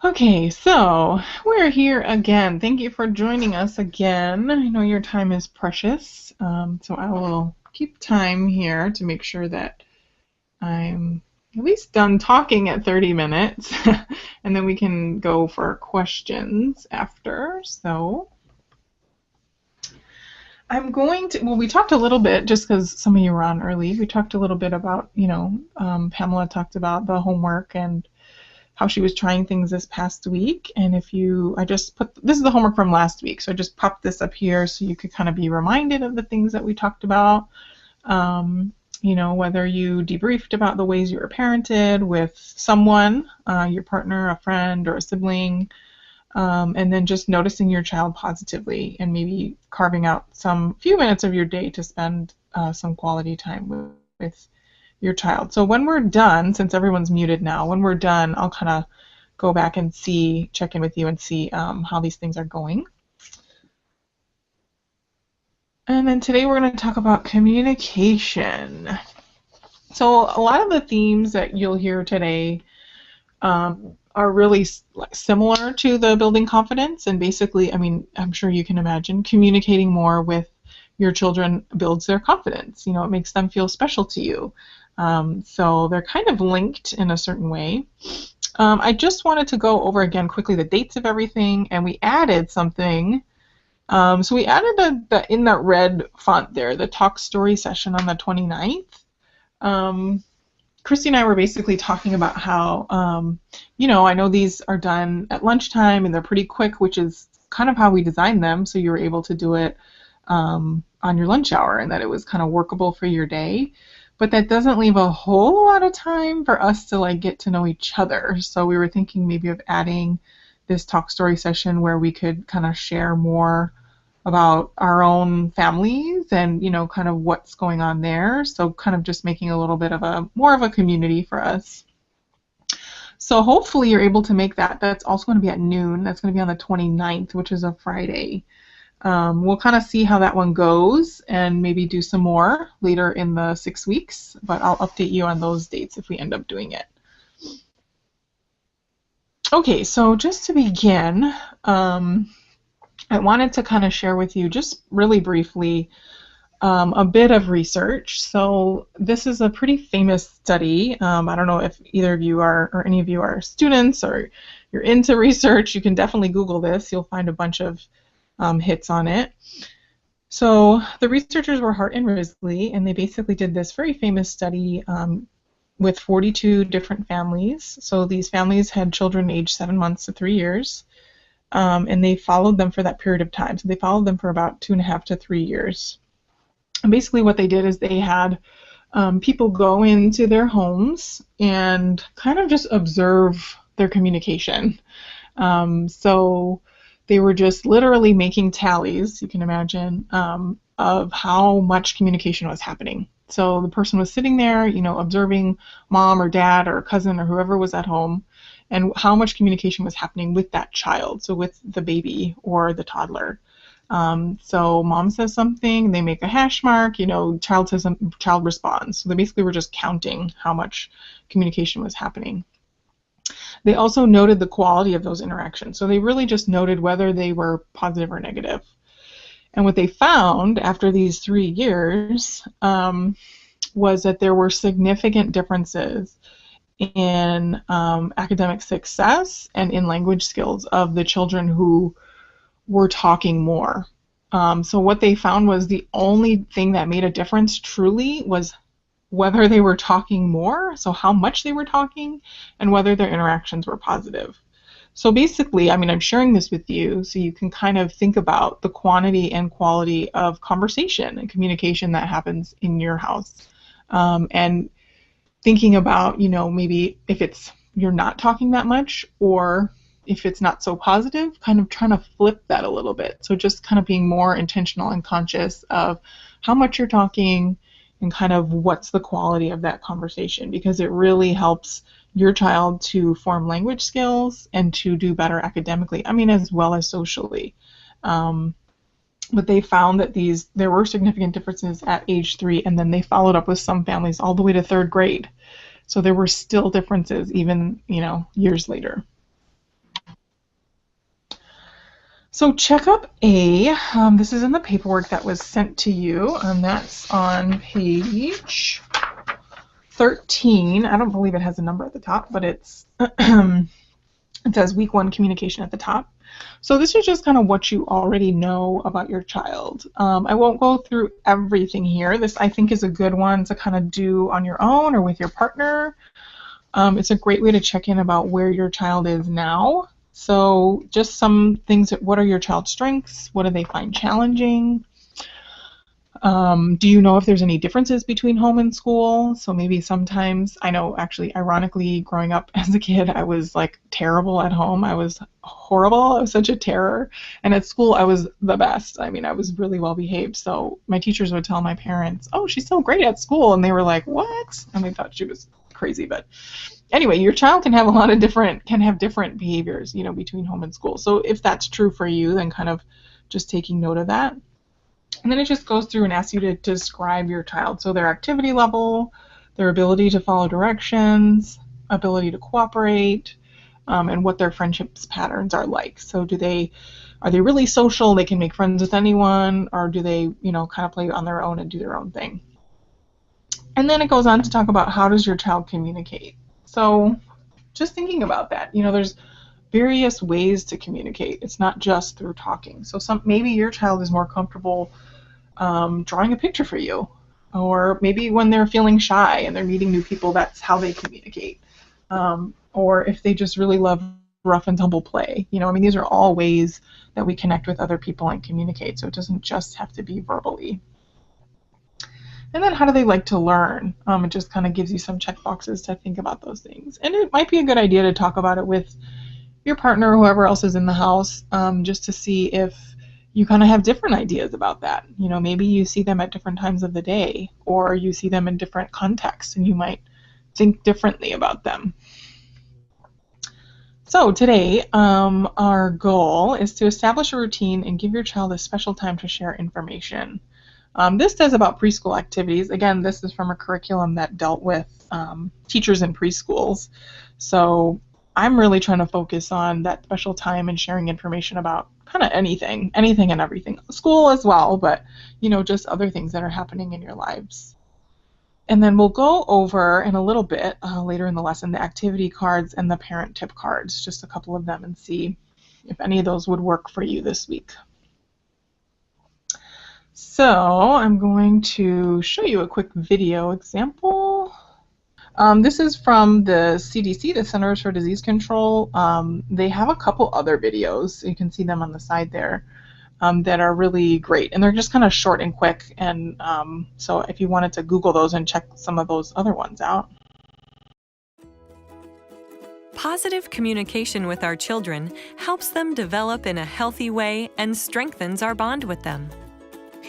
Okay, so we're here again. Thank you for joining us again. I know your time is precious, so I will keep time here to make sure that I'm at least done talking at 30 minutes, and then we can go for questions after. So I'm going to, well, we talked a little bit, just because some of you were on early, we talked a little bit about, Pamela talked about the homework and how she was trying things this past week. And if you, I just put, this is the homework from last week, so I just popped this up here so you could kind of be reminded of the things that we talked about. Whether you debriefed about the ways you were parented with someone, your partner, a friend, or a sibling, and then just noticing your child positively and maybe carving out some few minutes of your day to spend some quality time with your child. So when we're done, since everyone's muted now, when we're done, I'll kind of go back and check in with you and see how these things are going. And then today we're going to talk about communication. So a lot of the themes that you'll hear today are really similar to the building confidence, and basically, I mean, I'm sure you can imagine communicating more with your children builds their confidence. It makes them feel special to you. So they're kind of linked in a certain way. I just wanted to go over again quickly the dates of everything, and we added something. So we added in that red font there, the talk story session on the 29th. Christy and I were basically talking about how, I know these are done at lunchtime and they're pretty quick, which is kind of how we designed them, so you were able to do it on your lunch hour, and that it was kind of workable for your day. But that doesn't leave a whole lot of time for us to get to know each other. So we were thinking maybe of adding this talk story session where we could kind of share more about our own families and kind of what's going on there. So kind of just making a little bit of more of a community for us. So hopefully you're able to make that. That's also going to be at noon. That's going to be on the 29th, which is a Friday. We'll kind of see how that one goes and maybe do some more later in the 6 weeks, but I'll update you on those dates if we end up doing it. Okay, so just to begin, I wanted to kind of share with you just really briefly a bit of research. So this is a pretty famous study. I don't know if either of you are, or any of you are students or you're into research. You can definitely Google this. You'll find a bunch of hits on it. So the researchers were Hart and Risley, and they basically did this very famous study with 42 different families. So these families had children aged 7 months to 3 years, and they followed them for that period of time. So they followed them for about 2.5 to 3 years. And basically what they did is they had people go into their homes and kind of just observe their communication. So they were just literally making tallies, you can imagine, of how much communication was happening. So the person was sitting there, observing mom or dad or cousin or whoever was at home, and how much communication was happening with that child, so with the baby or the toddler. So mom says something, they make a hash mark, child says something, child responds. So they basically were just counting how much communication was happening. They also noted the quality of those interactions. So they really just noted whether they were positive or negative. And what they found after these 3 years was that there were significant differences in academic success and in language skills of the children who were talking more. So what they found was the only thing that made a difference truly was whether they were talking more, so how much they were talking, and whether their interactions were positive. So basically, I mean, I'm sharing this with you so you can kind of think about the quantity and quality of conversation and communication that happens in your house. And thinking about, maybe if you're not talking that much, or if it's not so positive, kind of trying to flip that a little bit. So just kind of being more intentional and conscious of how much you're talking and kind of what's the quality of that conversation, because it really helps your child to form language skills and to do better academically, as well as socially. But they found that there were significant differences at age 3, and then they followed up with some families all the way to 3rd grade. So there were still differences even, years later. So checkup A, this is in the paperwork that was sent to you, and that's on page 13. I don't believe it has a number at the top, but it's it says week 1 communication at the top. So this is just kind of what you already know about your child. I won't go through everything here. This, I think, is a good one to kind of do on your own or with your partner. It's a great way to check in about where your child is now. So just some things, what are your child's strengths? What do they find challenging? Do you know if there's any differences between home and school? So maybe sometimes, I know actually, ironically, growing up as a kid, I was like terrible at home. I was horrible. I was such a terror. And at school, I was the best. I mean, I was really well behaved. So my teachers would tell my parents, oh, she's so great at school. And they were like, what? And they thought she was crazy. But anyway, your child can have different behaviors, between home and school. So if that's true for you, then kind of just taking note of that. And then it just goes through and asks you to describe your child. So their activity level, their ability to follow directions, ability to cooperate, and what their friendships patterns are like. So are they really social? They can make friends with anyone, or do they, kind of play on their own and do their own thing? And then it goes on to talk about how does your child communicate. So just thinking about that, there's various ways to communicate. It's not just through talking. So maybe your child is more comfortable drawing a picture for you, or maybe when they're feeling shy and they're meeting new people, that's how they communicate. Or if they just really love rough and tumble play. These are all ways that we connect with other people and communicate. So it doesn't just have to be verbally. And then how do they like to learn? It just kind of gives you some check boxes to think about those things. And it might be a good idea to talk about it with your partner or whoever else is in the house, just to see if you kind of have different ideas about that. Maybe you see them at different times of the day, or you see them in different contexts, and you might think differently about them. So today, our goal is to establish a routine and give your child a special time to share information. This says about preschool activities. Again, this is from a curriculum that dealt with teachers in preschools. So I'm really trying to focus on that special time and sharing information about kind of anything and everything. School as well, but just other things that are happening in your lives. And then we'll go over in a little bit later in the lesson the activity cards and the parent tip cards, just a couple of them, and see if any of those would work for you this week. So I'm going to show you a quick video example. This is from the CDC, the Centers for Disease Control. They have a couple other videos, you can see them on the side there, that are really great. And they're just kind of short and quick. And so if you wanted to Google those and check some of those other ones out. Positive communication with our children helps them develop in a healthy way and strengthens our bond with them.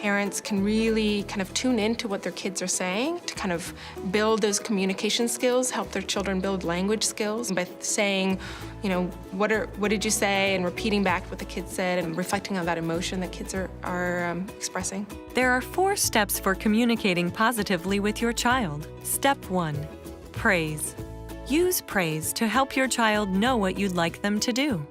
Parents can really kind of tune into what their kids are saying to kind of build those communication skills, help their children build language skills by saying, what did you say, and repeating back what the kids said and reflecting on that emotion that kids are expressing. There are 4 steps for communicating positively with your child. Step 1, praise. Use praise to help your child know what you'd like them to do.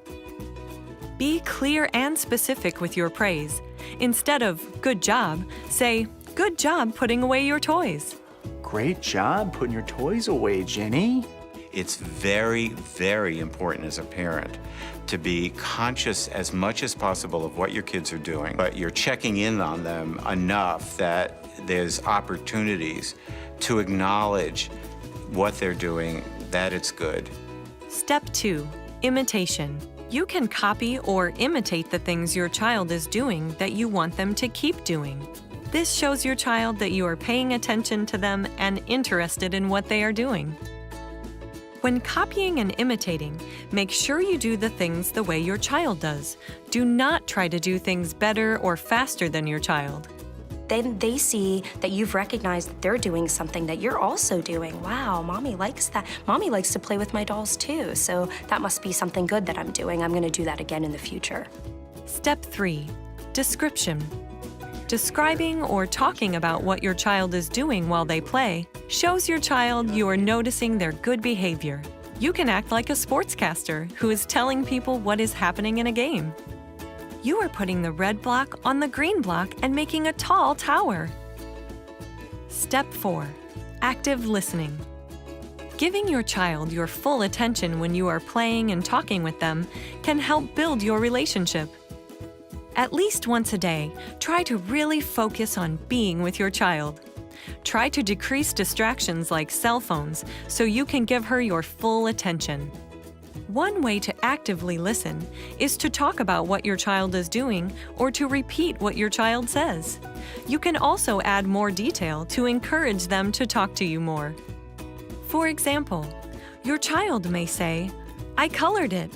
Be clear and specific with your praise. Instead of good job, say, good job putting away your toys. Great job putting your toys away, Jenny. It's very, very important as a parent to be conscious as much as possible of what your kids are doing, but you're checking in on them enough that there's opportunities to acknowledge what they're doing, that it's good. Step 2, imitation. You can copy or imitate the things your child is doing that you want them to keep doing. This shows your child that you are paying attention to them and interested in what they are doing. When copying and imitating, make sure you do the things the way your child does. Do not try to do things better or faster than your child. Then they see that you've recognized that they're doing something that you're also doing. Wow, mommy likes that. Mommy likes to play with my dolls too, so that must be something good that I'm doing. I'm going to do that again in the future. Step 3, description. Describing or talking about what your child is doing while they play shows your child you are noticing their good behavior. You can act like a sportscaster who is telling people what is happening in a game. You are putting the red block on the green block and making a tall tower. Step 4. Active listening. Giving your child your full attention when you are playing and talking with them can help build your relationship. At least once a day, try to really focus on being with your child. Try to decrease distractions like cell phones so you can give her your full attention. One way to actively listen is to talk about what your child is doing or to repeat what your child says. You can also add more detail to encourage them to talk to you more. For example, your child may say, "I colored it."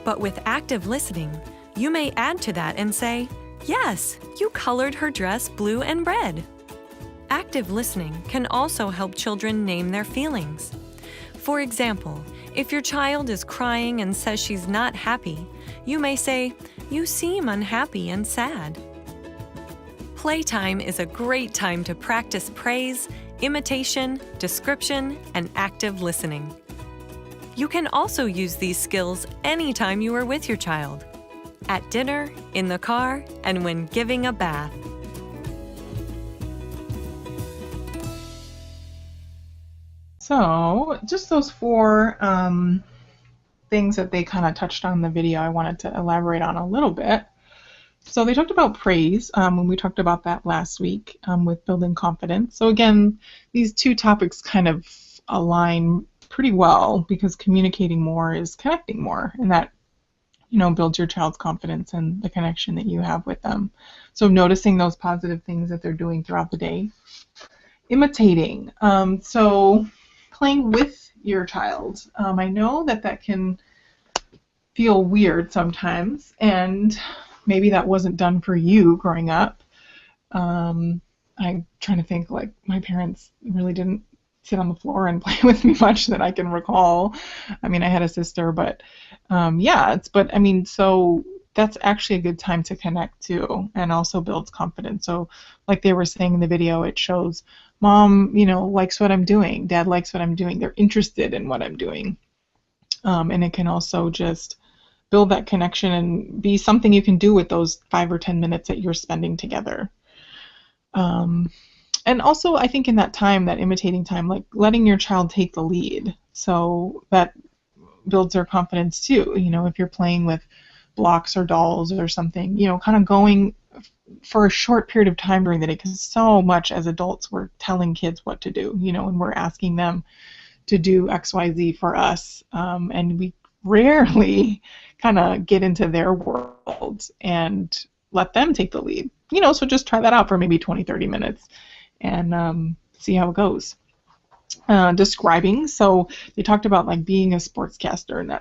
But with active listening, you may add to that and say, "Yes, you colored her dress blue and red." Active listening can also help children name their feelings. For example, if your child is crying and says she's not happy, you may say, "You seem unhappy and sad." Playtime is a great time to practice praise, imitation, description, and active listening. You can also use these skills anytime you are with your child. At dinner, in the car, and when giving a bath. So just those 4 things that they kind of touched on in the video, I wanted to elaborate on a little bit. So they talked about praise when we talked about that last week with building confidence. So again, these 2 topics kind of align pretty well because communicating more is connecting more, and that builds your child's confidence and the connection that you have with them. So noticing those positive things that they're doing throughout the day. Imitating. So playing with your child. I know that can feel weird sometimes, and maybe that wasn't done for you growing up. I'm trying to think, like, my parents really didn't sit on the floor and play with me much that I can recall. I mean, I had a sister, but so that's actually a good time to connect too, and also builds confidence. So like they were saying in the video, it shows mom, likes what I'm doing, dad likes what I'm doing, they're interested in what I'm doing. And it can also just build that connection and be something you can do with those 5 or 10 minutes that you're spending together. And also, I think in that time, that imitating time, like letting your child take the lead. So that builds their confidence too. If you're playing with blocks or dolls or something, kind of going for a short period of time during the day, because so much as adults we're telling kids what to do, and we're asking them to do X, Y, Z for us. And we rarely kind of get into their world and let them take the lead. So just try that out for maybe 20, 30 minutes and see how it goes. Describing. So they talked about like being a sportscaster, and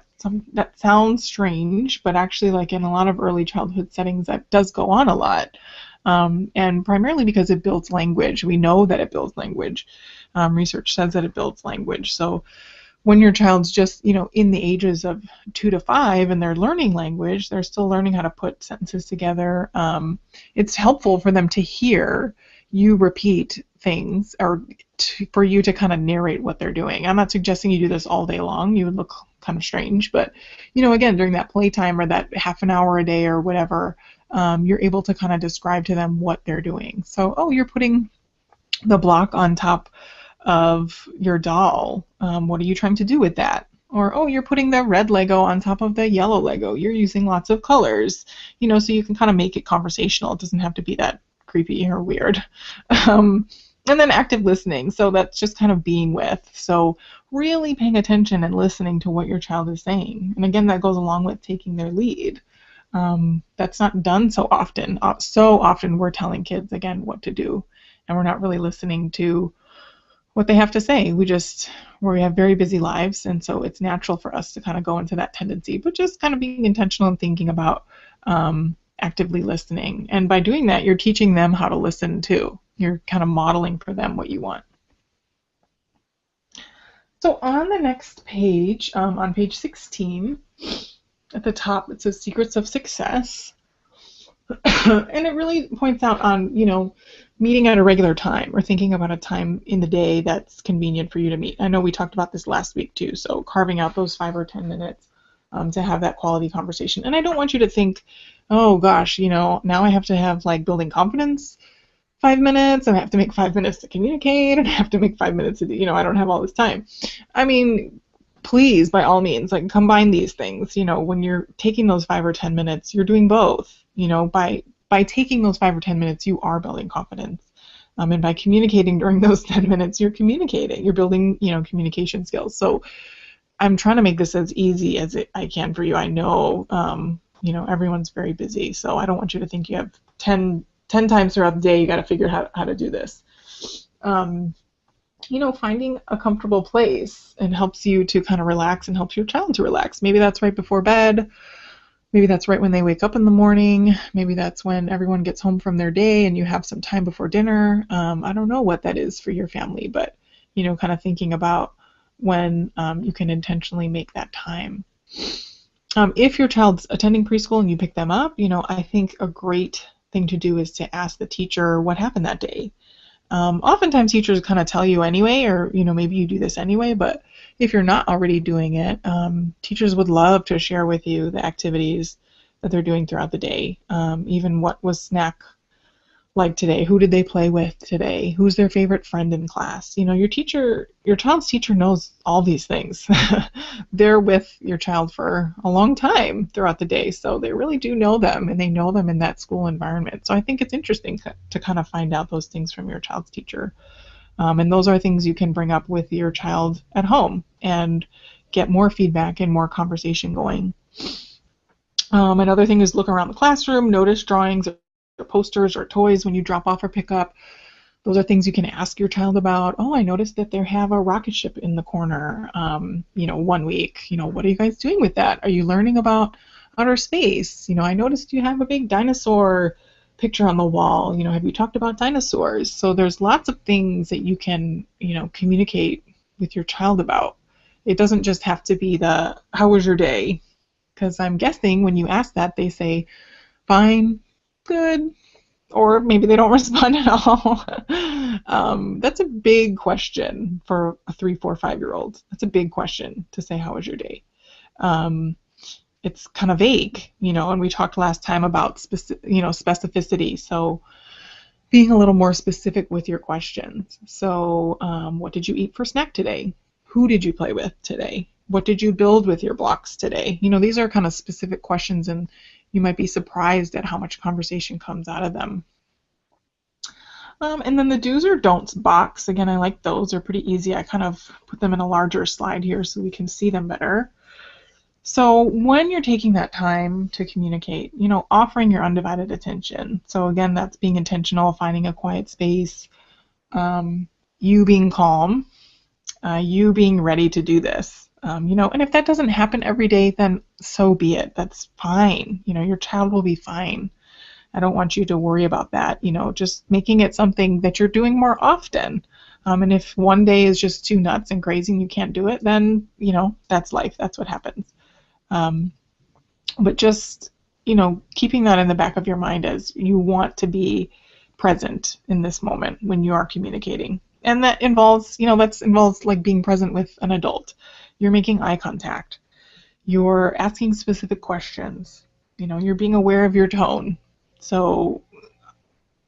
that sounds strange, but actually like in a lot of early childhood settings that does go on a lot. And primarily because it builds language. We know that it builds language. Research says that it builds language. So when your child's just, in the ages of 2 to 5 and they're learning language, they're still learning how to put sentences together. It's helpful for them to hear you repeat things, or for you to kind of narrate what they're doing. I'm not suggesting you do this all day long. You would look kind of strange, but again, during that playtime or that half an hour a day or whatever, you're able to kind of describe to them what they're doing. So, you're putting the block on top of your doll. What are you trying to do with that? Or, you're putting the red Lego on top of the yellow Lego. You're using lots of colors, so you can kind of make it conversational. It doesn't have to be that creepy or weird. And then active listening. So that's just kind of being with. So really paying attention and listening to what your child is saying. And again, that goes along with taking their lead. That's not done so often. So often we're telling kids, again, what to do, and we're not really listening to what they have to say. We have very busy lives, and so it's natural for us to kind of go into that tendency, but just kind of being intentional and thinking about actively listening. And by doing that, you're teaching them how to listen too. You're kind of modeling for them what you want. So on the next page, on page 16, at the top, it says Secrets of Success. And it really points out on, meeting at a regular time, or thinking about a time in the day that's convenient for you to meet. I know we talked about this last week too, so carving out those 5 or 10 minutes to have that quality conversation. And I don't want you to think oh gosh, now I have to have like building confidence 5 minutes, and I have to make 5 minutes to communicate, and I have to make 5 minutes to do, I don't have all this time. I mean, please, by all means, like combine these things. When you're taking those 5 or 10 minutes, you're doing both. By taking those 5 or 10 minutes, you are building confidence. And by communicating during those 10 minutes, you're communicating. You're building, communication skills. So I'm trying to make this as easy as I can for you. I know, everyone's very busy, so I don't want you to think you have 10 times throughout the day you got to figure out how to do this. Finding a comfortable place and helps you to kind of relax and helps your child to relax. Maybe that's right before bed. Maybe that's right when they wake up in the morning. Maybe that's when everyone gets home from their day and you have some time before dinner. I don't know what that is for your family, but, kind of thinking about when you can intentionally make that time. If your child's attending preschool and you pick them up, I think a great thing to do is to ask the teacher what happened that day. Oftentimes teachers kind of tell you anyway, or maybe you do this anyway, but if you're not already doing it, teachers would love to share with you the activities that they're doing throughout the day. Even what was snack like today, who did they play with today, who's their favorite friend in class. Your child's teacher knows all these things. They're with your child for a long time throughout the day, so they really do know them, and they know them in that school environment. So I think it's interesting to kind of find out those things from your child's teacher. And those are things you can bring up with your child at home and get more feedback and more conversation going. Another thing is look around the classroom, notice drawings or posters or toys when you drop off or pick up. Those are things you can ask your child about. Oh, I noticed that they have a rocket ship in the corner, 1 week. What are you guys doing with that? Are you learning about outer space? I noticed you have a big dinosaur picture on the wall. Have you talked about dinosaurs? So there's lots of things that you can, communicate with your child about. It doesn't just have to be how was your day? Because I'm guessing when you ask that, they say, fine, good, or maybe they don't respond at all. That's a big question for a 3, 4, 5-year-old. That's a big question to say, how was your day? It's kind of vague, and we talked last time about specificity. So being a little more specific with your questions. So what did you eat for snack today? Who did you play with today? What did you build with your blocks today? These are kind of specific questions, and you might be surprised at how much conversation comes out of them. And then the do's or don'ts box. Again, I like those. They're pretty easy. I kind of put them in a larger slide here so we can see them better. So when you're taking that time to communicate, offering your undivided attention. So again, that's being intentional, finding a quiet space, you being calm, you being ready to do this. And if that doesn't happen every day, then so be it. That's fine. Your child will be fine. I don't want you to worry about that. Just making it something that you're doing more often. And if one day is just too nuts and crazy and you can't do it, then, that's life. That's what happens. But just, keeping that in the back of your mind as you want to be present in this moment when you are communicating. And that involves, like being present with an adult. You're making eye contact. You're asking specific questions. You're being aware of your tone. So,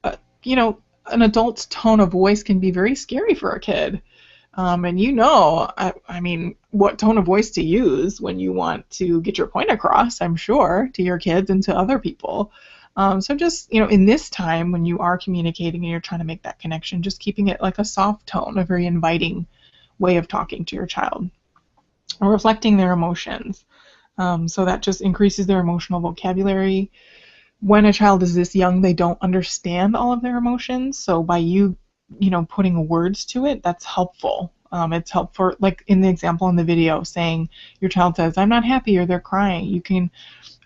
an adult's tone of voice can be very scary for a kid. And I mean, what tone of voice to use when you want to get your point across, I'm sure, to your kids and to other people. So just, in this time when you are communicating and you're trying to make that connection, just keeping it like a soft tone, a very inviting way of talking to your child. Or reflecting their emotions. So that just increases their emotional vocabulary. When a child is this young, they don't understand all of their emotions. So by you, putting words to it, that's helpful. It's helpful, like in the example in the video, saying your child says, I'm not happy, or they're crying. You can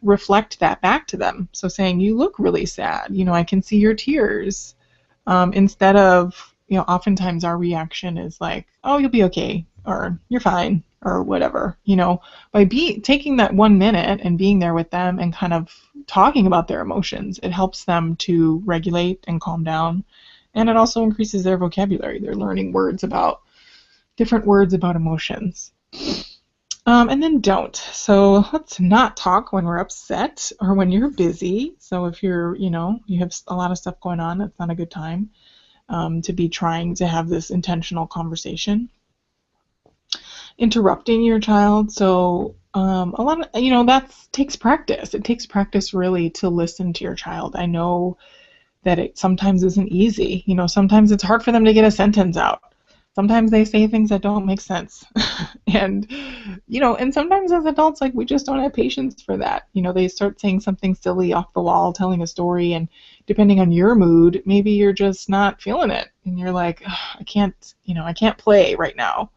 reflect that back to them. So saying, you look really sad. I can see your tears. Instead of, oftentimes our reaction is like, oh, you'll be okay, or you're fine, or whatever. By taking that 1 minute and being there with them and kind of talking about their emotions, it helps them to regulate and calm down. And it also increases their vocabulary. They're learning different words about emotions. And then don't. So let's not talk when we're upset or when you're busy. So if you're, you have a lot of stuff going on, that's not a good time to be trying to have this intentional conversation. Interrupting your child. So a lot of, that takes practice. It takes practice really to listen to your child. I know that it sometimes isn't easy. Sometimes it's hard for them to get a sentence out. Sometimes they say things that don't make sense. and, and sometimes as adults, like, we just don't have patience for that. They start saying something silly off the wall, telling a story, and depending on your mood, maybe you're just not feeling it. And you're like, I can't play right now.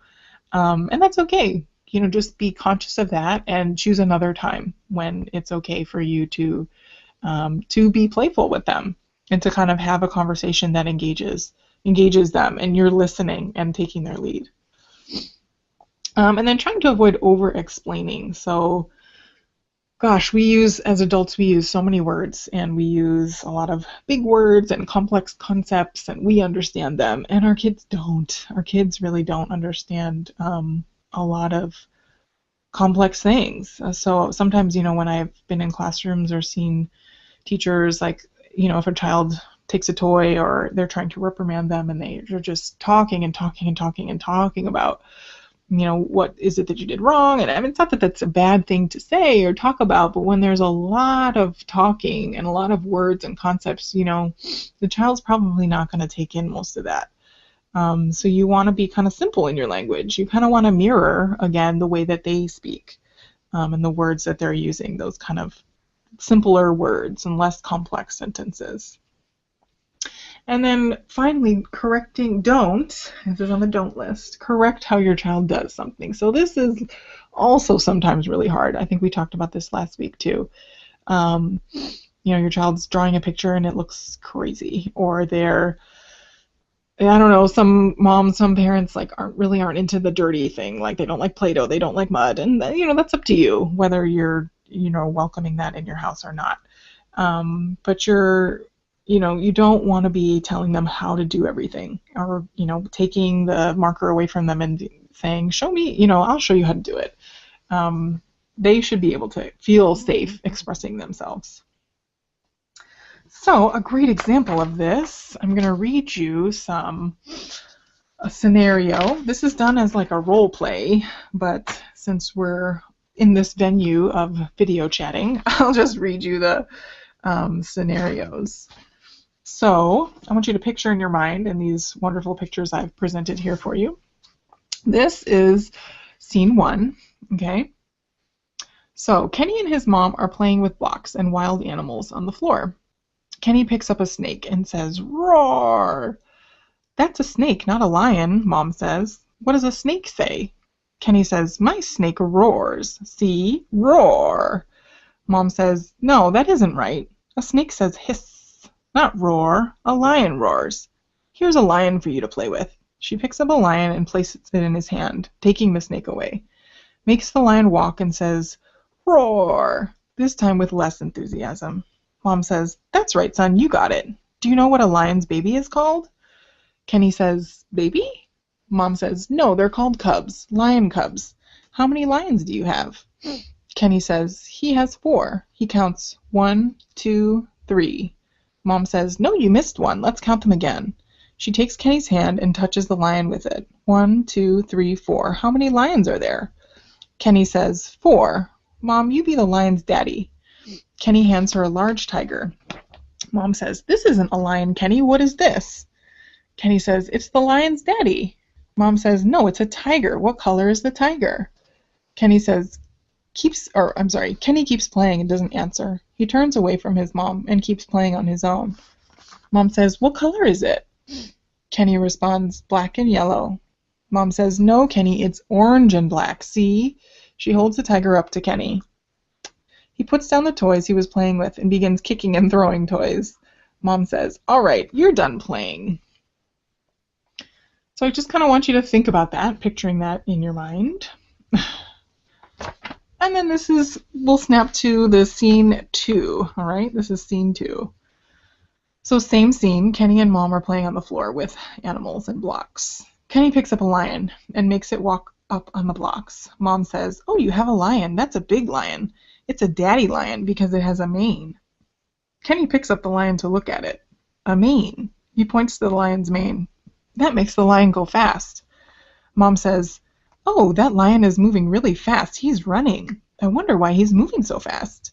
And that's okay. Just be conscious of that and choose another time when it's okay for you to be playful with them and to kind of have a conversation that engages them, and you're listening and taking their lead. And then trying to avoid over-explaining. So, gosh, as adults, we use so many words, and we use a lot of big words and complex concepts, and we understand them, and our kids don't. Our kids really don't understand a lot of complex things. So sometimes, when I've been in classrooms or seen teachers, like, if a child takes a toy or they're trying to reprimand them and they're just talking and talking and talking and talking about, what is it that you did wrong? And I mean, it's not that that's a bad thing to say or talk about, but when there's a lot of talking and a lot of words and concepts, the child's probably not going to take in most of that. So you want to be kind of simple in your language. You kind of want to mirror, again, the way that they speak and the words that they're using, those kind of simpler words and less complex sentences. And then finally, this is on the don't list, correct how your child does something. So this is also sometimes really hard. I think we talked about this last week too. Your child's drawing a picture and it looks crazy, or they're, I don't know, some moms, some parents aren't into the dirty thing. Like, they don't like Play-Doh, they don't like mud, and that's up to you whether you're welcoming that in your house or not. But you don't want to be telling them how to do everything, or taking the marker away from them and saying, show me, I'll show you how to do it. They should be able to feel safe expressing themselves. So a great example of this, I'm going to read you a scenario. This is done as like a role play, but since we're in this venue of video chatting, I'll just read you the scenarios. So I want you to picture in your mind, in these wonderful pictures I've presented here for you. This is scene 1, okay? So Kenny and his mom are playing with blocks and wild animals on the floor. Kenny picks up a snake and says, "Roar!" "That's a snake, not a lion," Mom says. "What does a snake say?" Kenny says, "My snake roars. See? Roar." Mom says, "No, that isn't right. A snake says hiss, not roar. A lion roars. Here's a lion for you to play with." She picks up a lion and places it in his hand, taking the snake away. Makes the lion walk and says, "Roar," this time with less enthusiasm. Mom says, "That's right, son, you got it. Do you know what a lion's baby is called?" Kenny says, "Baby?" Mom says, "No, they're called cubs, lion cubs. How many lions do you have?" Kenny says, "He has 4. He counts 1, 2, 3. Mom says, "No, you missed one. Let's count them again." She takes Kenny's hand and touches the lion with it. 1, 2, 3, 4. How many lions are there? Kenny says, 4. Mom, you be the lion's daddy. Kenny hands her a large tiger. Mom says, "This isn't a lion, Kenny. What is this?" Kenny says, "It's the lion's daddy." Mom says, "No, it's a tiger. What color is the tiger?" Kenny keeps playing and doesn't answer. He turns away from his mom and keeps playing on his own. Mom says, "What color is it?" Kenny responds, "Black and yellow." Mom says, "No, Kenny, it's orange and black. See?" She holds the tiger up to Kenny. He puts down the toys he was playing with and begins kicking and throwing toys. Mom says, "All right, you're done playing." So I just kind of want you to think about that, picturing that in your mind. And then we'll snap to the scene 2, all right? This is scene 2. So same scene, Kenny and Mom are playing on the floor with animals and blocks. Kenny picks up a lion and makes it walk up on the blocks. Mom says, "Oh, you have a lion. That's a big lion. It's a daddy lion because it has a mane." Kenny picks up the lion to look at it. A mane. He points to the lion's mane. That makes the lion go fast. Mom says, "Oh, that lion is moving really fast. He's running. I wonder why he's moving so fast."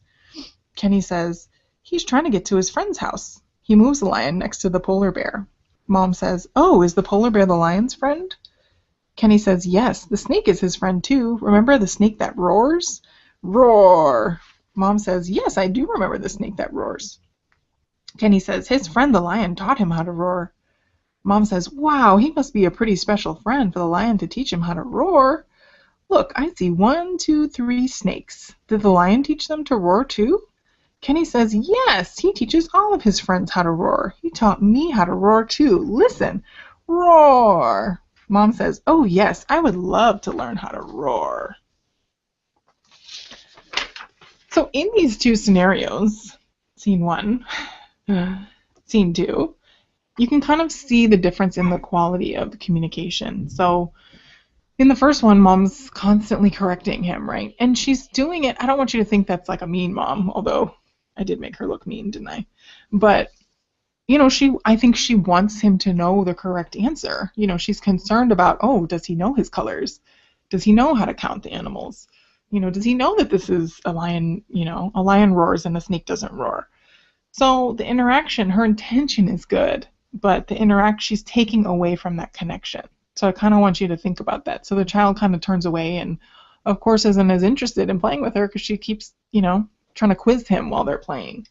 Kenny says, "He's trying to get to his friend's house." He moves the lion next to the polar bear. Mom says, "Oh, is the polar bear the lion's friend?" Kenny says, "Yes, the snake is his friend too. Remember the snake that roars?" Roar! Mom says, "Yes, I do remember the snake that roars." Kenny says, "His friend the lion taught him how to roar." Mom says, "Wow, he must be a pretty special friend for the lion to teach him how to roar. Look, I see 1, 2, 3 snakes. Did the lion teach them to roar too?" Kenny says, "Yes, he teaches all of his friends how to roar. He taught me how to roar too. Listen, roar." Mom says, "Oh yes, I would love to learn how to roar." So in these two scenarios, scene 1, scene 2, you can kind of see the difference in the quality of communication. So in the first one, Mom's constantly correcting him, right? And she's doing it, I don't want you to think that's like a mean mom, although I did make her look mean, didn't I? But I think she wants him to know the correct answer. She's concerned about, oh, does he know his colors? Does he know how to count the animals? Does he know that this is a lion, a lion roars and a snake doesn't roar? So the interaction, her intention is good, but she's taking away from that connection. So I kind of want you to think about that. So the child kind of turns away and, of course, isn't as interested in playing with her because she keeps, trying to quiz him while they're playing.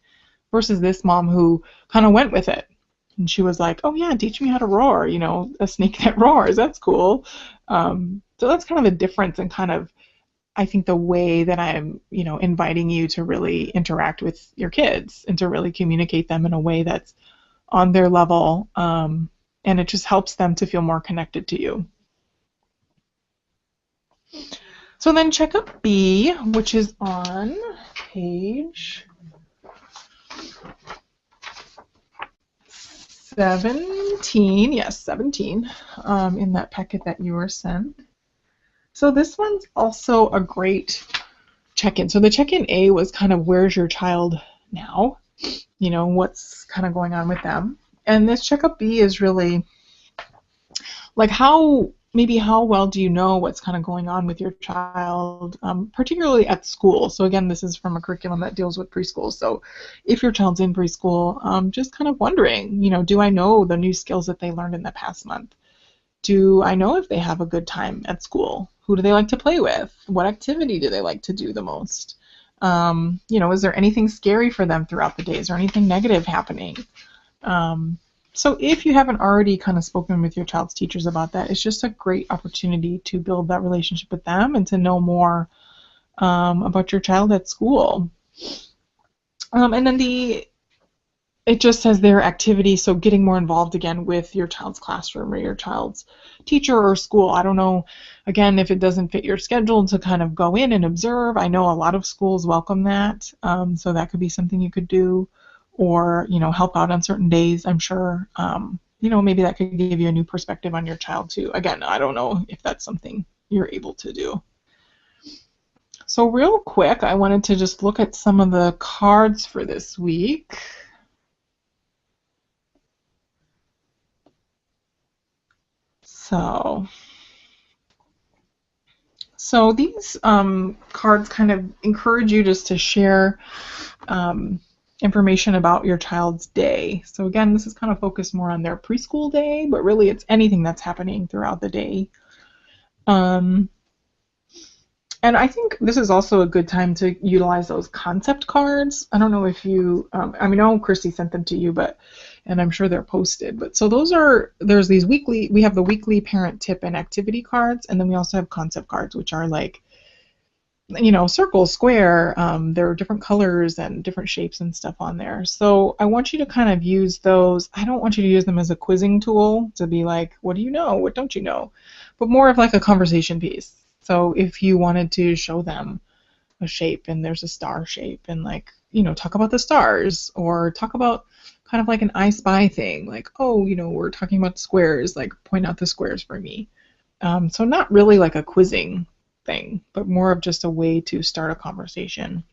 Versus this mom who kind of went with it. And she was like, "Oh yeah, teach me how to roar, a snake that roars, that's cool." So that's kind of the difference in kind of, I think, the way that I'm, inviting you to really interact with your kids and to really communicate them in a way that's on their level, and it just helps them to feel more connected to you. So then checkup B, which is on page 17, yes, 17, in that packet that you were sent. So this one's also a great check-in. So the check-in A was kind of, where's your child now? What's kind of going on with them? And this checkup B is really like how well do you know what's kind of going on with your child, particularly at school. So again, this is from a curriculum that deals with preschool. So if your child's in preschool, just kind of wondering, do I know the new skills that they learned in the past month? Do I know if they have a good time at school? Who do they like to play with? What activity do they like to do the most? Is there anything scary for them throughout the day? Is there anything negative happening? So if you haven't already kind of spoken with your child's teachers about that, it's just a great opportunity to build that relationship with them and to know more about your child at school. And then it just says their activity, so getting more involved again with your child's classroom or your child's teacher or school. I don't know, again, if it doesn't fit your schedule to kind of go in and observe. I know a lot of schools welcome that, so that could be something you could do, or help out on certain days, I'm sure. Maybe that could give you a new perspective on your child too. Again, I don't know if that's something you're able to do. So real quick, I wanted to just look at some of the cards for this week. So these cards kind of encourage you just to share information about your child's day. So again, this is kind of focused more on their preschool day, but really it's anything that's happening throughout the day. And I think this is also a good time to utilize those concept cards. I don't know if you, I know Christy sent them to you, and I'm sure they're posted. But so there's these we have the weekly parent tip and activity cards, and then we also have concept cards, which are like, circle, square, there are different colors and different shapes and stuff on there. So I want you to kind of use those. I don't want you to use them as a quizzing tool to be like, what do you know? What don't you know? But more of like a conversation piece. So if you wanted to show them a shape and there's a star shape and talk about the stars, or talk about kind of like an I Spy thing, like, oh, we're talking about squares, like point out the squares for me. So not really like a quizzing thing, but more of just a way to start a conversation.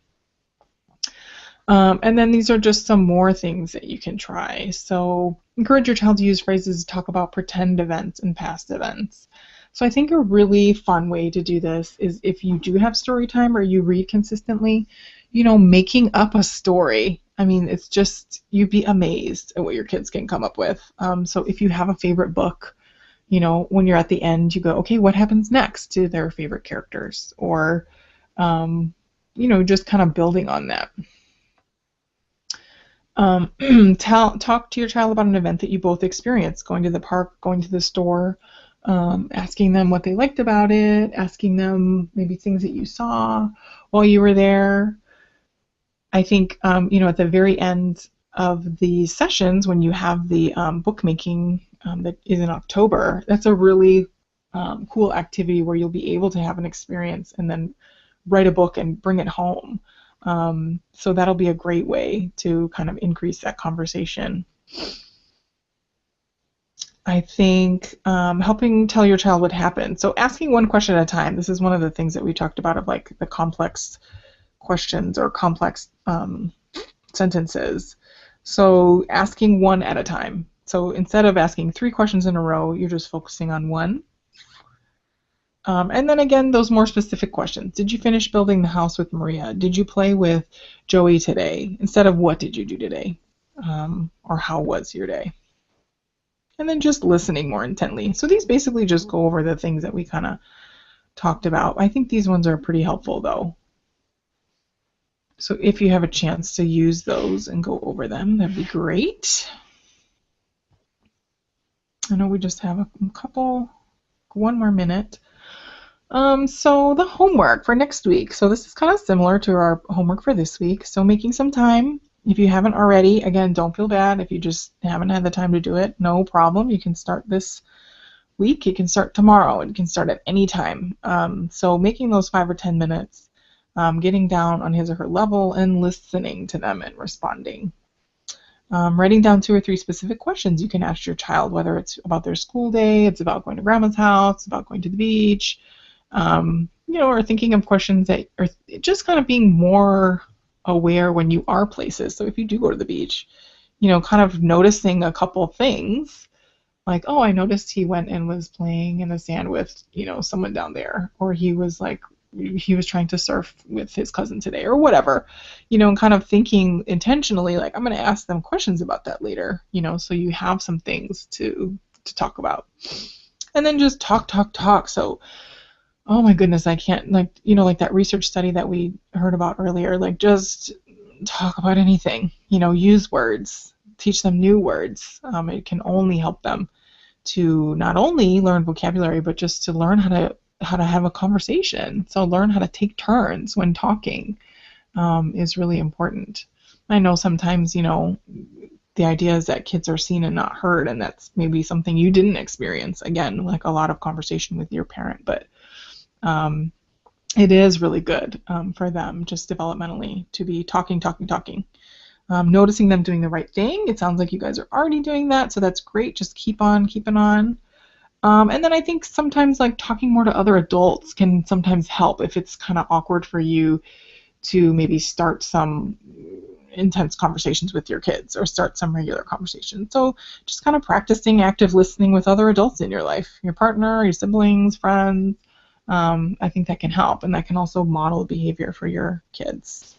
And then these are just some more things that you can try. So encourage your child to use phrases to talk about pretend events and past events. So I think a really fun way to do this is if you do have story time or you read consistently, making up a story. I mean, it's just, you'd be amazed at what your kids can come up with. So if you have a favorite book, when you're at the end, you go, okay, what happens next to their favorite characters? Or, just kind of building on that. Talk to your child about an event that you both experienced, going to the park, going to the store, asking them what they liked about it, asking them maybe things that you saw while you were there. I think, at the very end of the sessions, when you have the bookmaking that is in October, that's a really cool activity where you'll be able to have an experience and then write a book and bring it home. So that'll be a great way to kind of increase that conversation. I think helping tell your child what happened. So asking one question at a time. This is one of the things that we talked about of like the complex questions or complex sentences. So asking one at a time. So instead of asking 3 questions in a row, you're just focusing on one. And then again, those more specific questions. Did you finish building the house with Maria? Did you play with Joey today? Instead of what did you do today? Or how was your day? And then just listening more intently. So these basically just go over the things that we kind of talked about. I think these ones are pretty helpful though. So if you have a chance to use those and go over them, that'd be great. I know we just have one more minute. So the homework for next week. So this is kind of similar to our homework for this week. So making some time, if you haven't already, again, don't feel bad if you just haven't had the time to do it. No problem. You can start this week. You can start tomorrow. You can start at any time. So making those 5 or 10 minutes, getting down on his or her level and listening to them and responding. Writing down 2 or 3 specific questions you can ask your child, whether it's about their school day, it's about going to grandma's house, about going to the beach, or thinking of questions that are just kind of being more aware when you are places. So if you do go to the beach, kind of noticing a couple things like, oh, I noticed he went and was playing in the sand with, someone down there, or he was trying to surf with his cousin today or whatever, and kind of thinking intentionally like, I'm going to ask them questions about that later, so you have some things to talk about. And then just talk. So, oh my goodness, I can't, like that research study that we heard about earlier, like just talk about anything, use words, teach them new words. It can only help them to not only learn vocabulary, but just to learn how to have a conversation. So learn how to take turns when talking is really important. I know sometimes, the idea is that kids are seen and not heard, and that's maybe something you didn't experience. Again, like a lot of conversation with your parent, but it is really good for them just developmentally to be talking. Noticing them doing the right thing. It sounds like you guys are already doing that, so that's great. Just keep on keeping on. And then I think sometimes like talking more to other adults can sometimes help if it's kind of awkward for you to maybe start some intense conversations with your kids or start some regular conversations. So just kind of practicing active listening with other adults in your life, your partner, your siblings, friends. I think that can help, and that can also model behavior for your kids.